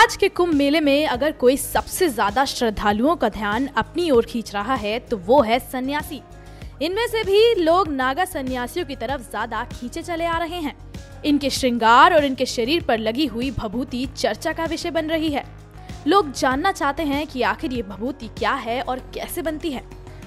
प्रयागराज के कुंभ मेले में अगर कोई सबसे ज्यादा श्रद्धालुओं का ध्यान अपनी ओर खींच रहा है तो वो है सन्यासी। इनमें से भी लोग नागा सन्यासियों की तरफ ज्यादा खींचे चले आ रहे हैं। इनके श्रृंगार और इनके शरीर पर लगी हुई भभूति चर्चा का विषय बन रही है। लोग जानना चाहते हैं कि आखिर ये भभूति क्या है और कैसे बनती है।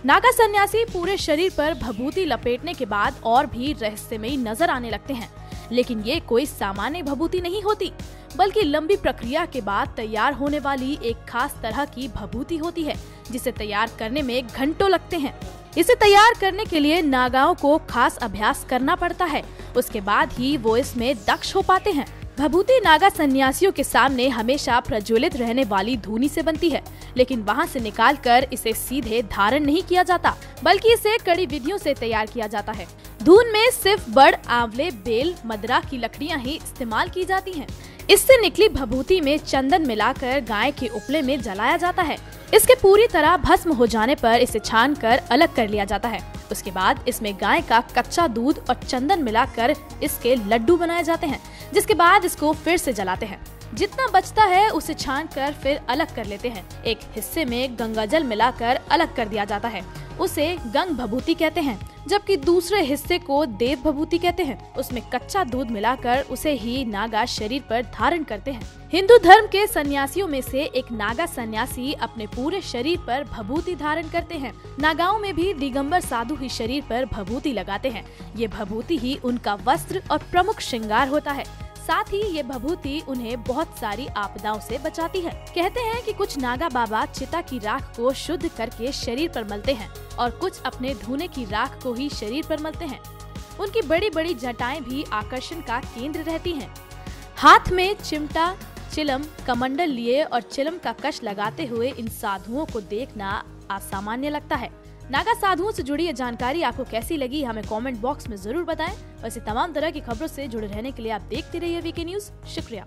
नागा सन्यासी पूरे शरीर पर भभूति लपेटने के बाद और भी रहस्यमयी नजर आने लगते हैं, लेकिन ये कोई सामान्य भभूति नहीं होती, बल्कि लंबी प्रक्रिया के बाद तैयार होने वाली एक खास तरह की भभूति होती है, जिसे तैयार करने में घंटों लगते हैं। इसे तैयार करने के लिए नागाओं को खास अभ्यास करना पड़ता है, उसके बाद ही वो इसमें दक्ष हो पाते हैं। भभूति नागा सन्यासियों के सामने हमेशा प्रज्वलित रहने वाली धूनी से बनती है, लेकिन वहाँ से निकालकर इसे सीधे धारण नहीं किया जाता, बल्कि इसे कड़ी विधियों से तैयार किया जाता है। धून में सिर्फ बड़, आंवले, बेल, मदरा की लकड़ियाँ ही इस्तेमाल की जाती हैं। इससे निकली भभूति में चंदन मिलाकर गाय के उपले में जलाया जाता है। इसके पूरी तरह भस्म हो जाने पर इसे छानकर अलग कर लिया जाता है। उसके बाद इसमें गाय का कच्चा दूध और चंदन मिलाकर इसके लड्डू बनाए जाते हैं, जिसके बाद इसको फिर से जलाते हैं। जितना बचता है उसे छानकर फिर अलग कर लेते हैं। एक हिस्से में गंगाजल मिलाकर अलग कर दिया जाता है, उसे गंग भभूति कहते हैं, जबकि दूसरे हिस्से को देव भभूति कहते हैं। उसमें कच्चा दूध मिलाकर उसे ही नागा शरीर पर धारण करते हैं। हिंदू धर्म के सन्यासियों में से एक नागा सन्यासी अपने पूरे शरीर पर भभूति धारण करते हैं। नागाओं में भी दिगंबर साधु ही शरीर पर भभूति लगाते हैं। ये भभूति ही उनका वस्त्र और प्रमुख श्रृंगार होता है। साथ ही ये भभूति उन्हें बहुत सारी आपदाओं से बचाती है। कहते हैं कि कुछ नागा बाबा चिता की राख को शुद्ध करके शरीर पर मलते हैं और कुछ अपने धुने की राख को ही शरीर पर मलते हैं। उनकी बड़ी बड़ी जटाएं भी आकर्षण का केंद्र रहती हैं। हाथ में चिमटा, चिलम, कमंडल लिए और चिलम का कश लगाते हुए इन साधुओं को देखना असामान्य लगता है। नागा साधुओं से जुड़ी ये जानकारी आपको कैसी लगी, हमें कमेंट बॉक्स में जरूर बताएं। वैसे तमाम तरह की खबरों से जुड़े रहने के लिए आप देखते रहिए वीके न्यूज। शुक्रिया।